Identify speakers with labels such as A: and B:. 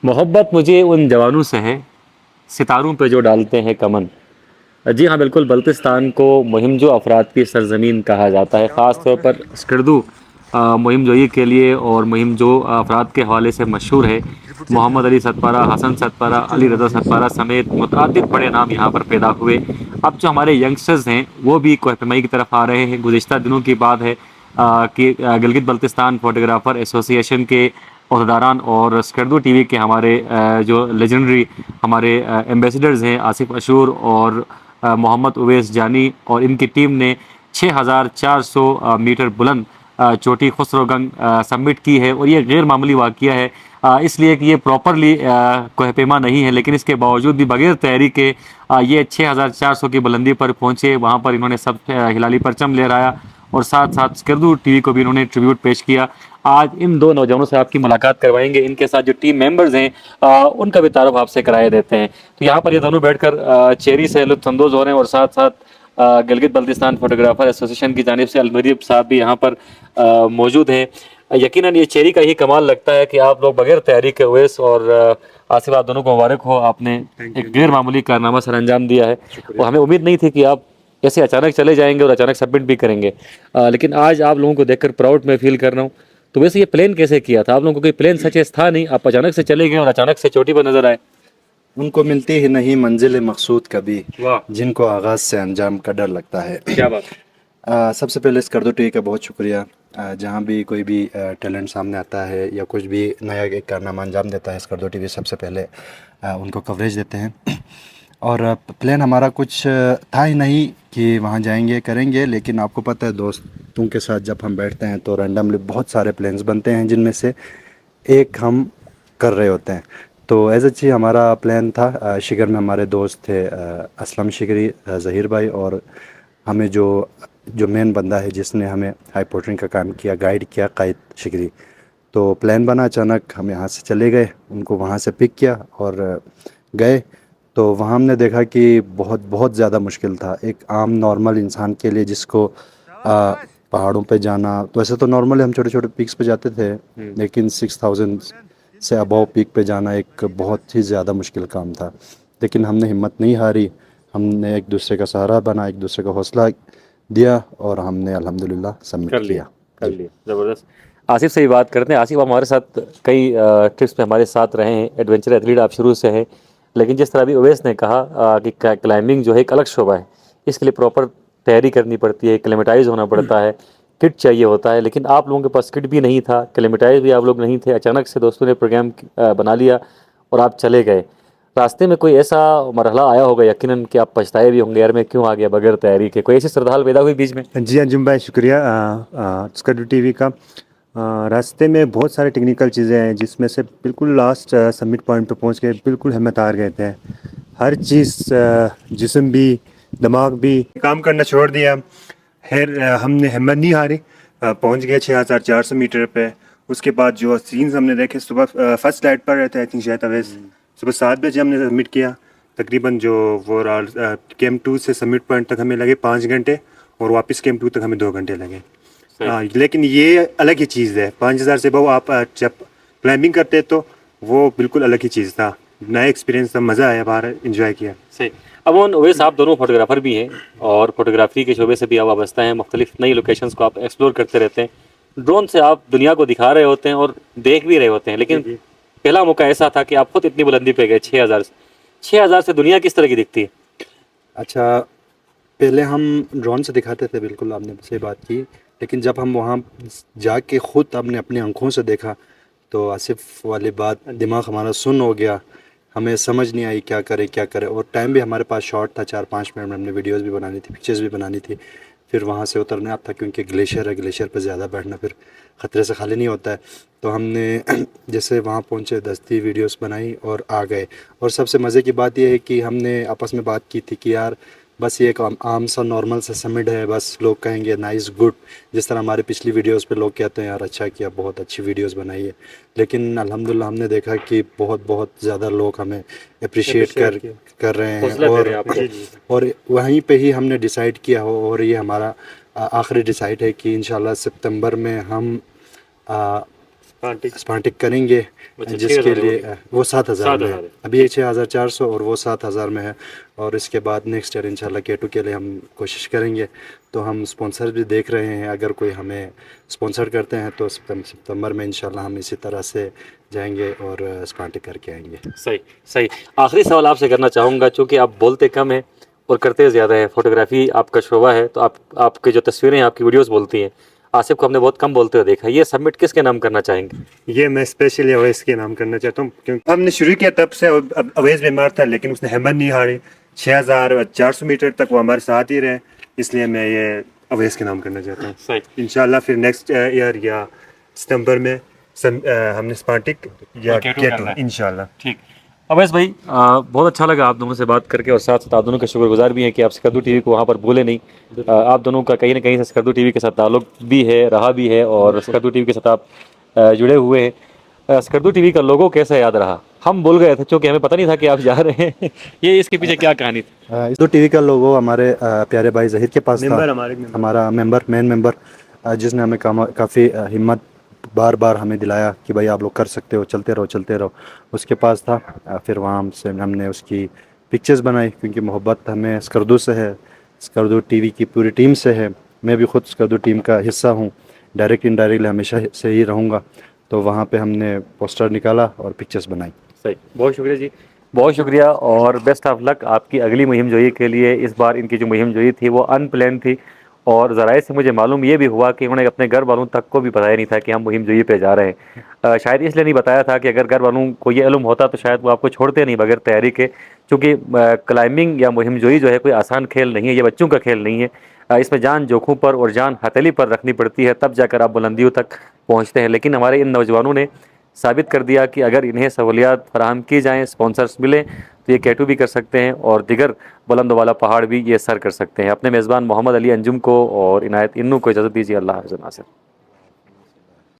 A: मोहब्बत मुझे उन जवानों से है, सितारों पे जो डालते हैं कमन। जी हाँ, बिल्कुल, बल्तिस्तान को मुहिम जो अफराद की सरज़मीन कहा जाता है, ख़ास तौर पर स्कर्दू मुहिम जोई के लिए, और मुहिम जो अफराद के हवाले से मशहूर है। मोहम्मद अली सतपारा, हसन सतपारा, अली रज़ा सतपारा समेत मुतअद्दिद बड़े नाम यहाँ पर पैदा हुए। अब जो हमारे यंगस्टर्स हैं, वो भी कोहिमा की तरफ आ रहे हैं। गुज़िश्ता दिनों की बात है कि गिलगित बल्तिस्तान फ़ोटोग्राफ़र एसोसिएशन के अहदेदारान और स्कर्दू टीवी के हमारे जो लेजेंडरी हमारे एम्बेसडर्स हैं, आसिफ अशूर और मोहम्मद उवैस जानी, और इनकी टीम ने 6400 मीटर बुलंद चोटी खुसरोगंग सबमिट की है। और ये गैर मामूली वाक़या है, इसलिए कि ये प्रॉपरली कोहपेमा नहीं है, लेकिन इसके बावजूद भी बगैर तैयारी के ये 6400 की बुलंदी पर पहुँचे। वहाँ पर इन्होंने सब हिलाली परचम लहराया, और साथ साथ स्कर्दू टीवी को भी इन्होंने ट्रिब्यूट पेश किया। आज इन दो नौजवानों से आपकी मुलाकात करवाएंगे, इनके साथ जो टीम मेंबर्स हैं उनका भी तारुफ आपसे कराए देते हैं। तो यहाँ पर ये दोनों बैठकर चेरी से लुत्फ़अंदोज़ हो रहे हैं, और साथ साथ गिलगित बल्तिस्तान फोटोग्राफर एसोसिएशन की जानिब से अलमरीब साहब भी यहाँ पर मौजूद हैं। यकीनन ये चेरी का ही कमाल लगता है कि आप लोग बगैर तैयारी के उवैस और आसिफ, आप दोनों को मुबारक हो, आपने एक गैर मामूली कारनामा सर अंजाम दिया है। और हमें उम्मीद नहीं थी कि आप ऐसे अचानक चले जाएंगे और अचानक सबमिट भी करेंगे, लेकिन आज आप लोगों को देखकर प्राउड मैं फील कर रहा हूँ। तो वैसे ये प्लान कैसे किया था? आप लोगों को कोई प्लान सचेस था नहीं, आप अचानक से चले गए और अचानक से चोटी पर नजर आए?
B: उनको मिलती ही नहीं मंजिल मकसूद कभी,
A: वाह,
B: जिनको आगाज़ से अंजाम का डर लगता है।
A: क्या बात है।
B: सबसे पहले स्कर्दो टी का बहुत शुक्रिया। जहाँ भी कोई भी टैलेंट सामने आता है या कुछ भी नया एक कारनामा अंजाम देता है, स्कर्दो टीवी सबसे पहले उनको कवरेज देते हैं। और प्लान हमारा कुछ था ही नहीं कि वहाँ जाएंगे करेंगे, लेकिन आपको पता है दोस्तों के साथ जब हम बैठते हैं तो रैंडमली बहुत सारे प्लान्स बनते हैं, जिनमें से एक हम कर रहे होते हैं। तो एज अच्छी हमारा प्लान था। शिगर में हमारे दोस्त थे असलम शिगरी, ज़हीर भाई, और हमें जो जो मेन बंदा है जिसने हमें हाई पोर्टरिंग का काम किया, गाइड किया, कायद शिगरी। तो प्लान बना, अचानक हम यहाँ से चले गए, उनको वहाँ से पिक किया और गए। तो वहाँ हमने देखा कि बहुत बहुत ज़्यादा मुश्किल था एक आम नॉर्मल इंसान के लिए, जिसको पहाड़ों पे जाना, तो वैसे तो नॉर्मली हम छोटे छोटे पीक्स पे जाते थे, लेकिन 6000 से अबव पीक पे जाना एक बहुत ही ज़्यादा मुश्किल काम था। लेकिन हमने हिम्मत नहीं हारी, हमने एक दूसरे का सहारा बना, एक दूसरे का हौसला दिया, और हमने अल्हम्दुलिल्लाह सबमिट
A: कर लिया,
B: किया।
A: कर
B: जी।
A: लिया, ज़बरदस्त। आसिफ से ही बात करते हैं। आसिफ, आप हमारे साथ कई ट्रिप्स पे हमारे साथ रहे हैं, एडवेंचर एथलीट आप शुरू से हैं। लेकिन जिस तरह अभी उवैस ने कहा कि क्लाइंबिंग जो है एक अलग शोबा है, इसके लिए प्रॉपर तैयारी करनी पड़ती है, क्लेमेटाइज होना पड़ता है, किट चाहिए होता है। लेकिन आप लोगों के पास किट भी नहीं था, क्लेमेटाइज भी आप लोग नहीं थे, अचानक से दोस्तों ने प्रोग्राम बना लिया और आप चले गए। रास्ते में कोई ऐसा मरहला आया होगा यकीनन कि आप पछताए भी होंगे, यार मैं क्यों आ गया बगैर तैयारी के? कोई ऐसी श्रद्धाल पैदा हुई बीच में?
C: जी अंजुम भाई, शुक्रिया स्कर्दू टीवी का। रास्ते में बहुत सारे टेक्निकल चीज़ें हैं, जिसमें से बिल्कुल लास्ट सबमिट पॉइंट पे पहुंच के बिल्कुल हिम्मत हार गए थे। हर चीज़, जिस्म भी दिमाग भी काम करना छोड़ दिया। खैर हमने हिम्मत नहीं हारी, पहुंच गए 6400 मीटर पे। उसके बाद जो सीन्स हमने देखे, सुबह फर्स्ट लाइट पर रहते, आई थिंक शायद अवैस सुबह 7 बजे हमने सबमिट किया। तकरीबन जो वो कैम 2 से सबमिट पॉइंट तक हमें लगे 5 घंटे, और वापस कैम 2 तक हमें 2 घंटे लगे। लेकिन ये अलग ही चीज़ है, 5000 से बहु आप जब क्लाइंबिंग करते तो वो बिल्कुल अलग ही चीज़ था, नया एक्सपीरियंस था, मज़ा आया, बाहर इंजॉय किया।
A: सही। अब उन ओवैस, आप दोनों फोटोग्राफर भी हैं और फोटोग्राफी के शोबे से भी आप वाबस्ता हैं, मुख्तलिफ नई लोकेशंस को आप एक्सप्लोर करते रहते हैं। ड्रोन से आप दुनिया को दिखा रहे होते हैं और देख भी रहे होते हैं, लेकिन पहला मौका ऐसा था कि आप खुद इतनी बुलंदी पे गए, 6000 से। 6000 से दुनिया किस तरह की दिखती है?
B: अच्छा, पहले हम ड्रोन से दिखाते थे, बिल्कुल आपने सही बात की। लेकिन जब हम वहाँ जाके ख़ुद हमने अपनी आंखों से देखा, तो आसिफ वाली बात, दिमाग हमारा सुन्न हो गया। हमें समझ नहीं आई क्या करें क्या करें, और टाइम भी हमारे पास शॉर्ट था, 4-5 मिनट में हमने वीडियोस भी बनानी थी, पिक्चर्स भी बनानी थी। फिर वहाँ से उतरना था, क्योंकि ग्लेशियर है, ग्लेशियर पर ज़्यादा बैठना फिर ख़तरे से खाली नहीं होता है। तो हमने जैसे वहाँ पहुँचे, दस्ती वीडियोस बनाई और आ गए। और सबसे मज़े की बात यह है कि हमने आपस में बात की थी कि यार बस ये एक आम सा नॉर्मल सा समिट है, बस लोग कहेंगे नाइस गुड, जिस तरह हमारी पिछली वीडियोस पे लोग कहते हैं यार अच्छा किया, बहुत अच्छी वीडियोस बनाई है। लेकिन अल्हम्दुलिल्लाह हमने देखा कि बहुत बहुत ज़्यादा लोग हमें अप्रिशिएट कर रहे हैं।
A: हौसला दे रहे हैं आपको।
B: और वहीं पे ही हमने डिसाइड किया हो, और ये हमारा आखिरी डिसाइड है कि इंशाल्लाह सितंबर में हम स्पार्टिक करेंगे,
A: अच्छा,
B: जिसके
A: 6,000
B: लिए वो 7,000 में
A: 7,000
B: है।
A: है।
B: अभी ये 6,400 और वो 7,000 में है। और इसके बाद नेक्स्ट ईयर इंशाल्लाह K2 के लिए हम कोशिश करेंगे। तो हम स्पॉन्सर भी देख रहे हैं, अगर कोई हमें स्पॉन्सर करते हैं तो सितंबर में इंशाल्लाह हम इसी तरह से जाएंगे और स्पार्टिक करके आएंगे।
A: सही सही। आखिरी सवाल आपसे करना चाहूँगा, चूँकि आप बोलते कम हैं और करते ज़्यादा हैं, फोटोग्राफी आपका शोबा है, तो आपकी जो तस्वीरें हैं, आपकी वीडियोस बोलती हैं। आसिफ को हमने बहुत कम बोलते हुए देखा है। ये सबमिट किसके नाम करना चाहेंगे?
C: ये मैं स्पेशली अवैस के नाम करना चाहता हूँ, क्योंकि हमने शुरू किया तब से अवैस बीमार था, लेकिन उसने हिम्मत नहीं हारी। 6,400 मीटर तक वो हमारे साथ ही रहे, इसलिए मैं ये अवैस के नाम करना चाहता हूँ।
A: सही।
C: इंशाल्लाह फिर नेक्स्ट ईयर या सितंबर में हमने स्पार्टिक या
A: K2 करना
C: K2
A: है।
C: इंशाल्लाह।
A: ठीक। अवैस भाई, बहुत अच्छा लगा आप दोनों से बात करके, और साथ साथ आप दोनों का शुक्रगुजार भी हैं कि आप स्कर्दू टीवी को वहाँ पर भूले नहीं। आप दोनों का कहीं ना कहीं से स्कर्दू टीवी के साथ ताल्लुक भी है, रहा भी है, और स्कर्दू टीवी के साथ आप जुड़े हुए हैं। स्कर्दू टीवी का लोगो कैसा याद रहा? हम भूल गए थे, क्योंकि हमें पता नहीं था कि आप जा रहे हैं। ये इसके पीछे क्या कहानी थी?
B: इस तो टीवी का लोगो हमारे प्यारे भाई जहीर के पास था।
C: मेंबर हमारे मेंबर।
B: हमारा मेन मेंबर, जिसने हमें काफ़ी हिम्मत बार बार हमें दिलाया कि भाई आप लोग कर सकते हो, चलते रहो चलते रहो। उसके पास था। फिर वहाँ से हमने उसकी पिक्चर्स बनाई, क्योंकि मोहब्बत हमें स्कर्दू से है, स्कर्दू टीवी की पूरी टीम से है। मैं भी खुद स्कर्दू टीम का हिस्सा हूँ, डायरेक्ट इनडायरेक्टली हमेशा से ही रहूँगा। तो वहाँ पे हमने पोस्टर निकाला और पिक्चर्स बनाई।
A: सही। बहुत शुक्रिया जी, बहुत शुक्रिया, और बेस्ट ऑफ लक आपकी अगली मुहिम जोई के लिए। इस बार इनकी जो मुहिम जोई थी वो अनप्लान थी, और ज़राए से मुझे मालूम ये भी हुआ कि उन्होंने अपने घर वालों तक को भी बताया नहीं था कि हम मुहिम जोई पे जा रहे हैं। शायद इसलिए नहीं बताया था कि अगर घर वालों को ये इल्म होता तो शायद वो आपको छोड़ते नहीं बगैर तैयारी के, क्योंकि क्लाइंबिंग या मुहिम जोई जो है कोई आसान खेल नहीं है, ये बच्चों का खेल नहीं है। इसमें जान जोखों पर और जान हथेली पर रखनी पड़ती है, तब जाकर आप बुलंदियों तक पहुँचते हैं। लेकिन हमारे इन नौजवानों ने साबित कर दिया कि अगर इन्हें सहूलियात फराहम की जाएँ, स्पॉन्सर्स मिलें, तो ये K2 भी कर सकते हैं, और दिगर बुलंद वाला पहाड़ भी ये सर कर सकते हैं। अपने मेज़बान मोहम्मद अली अंजुम को और इनायत इन्नू को इजाज़त दीजिए। अल्लाह हाफ़िज़ नासिर।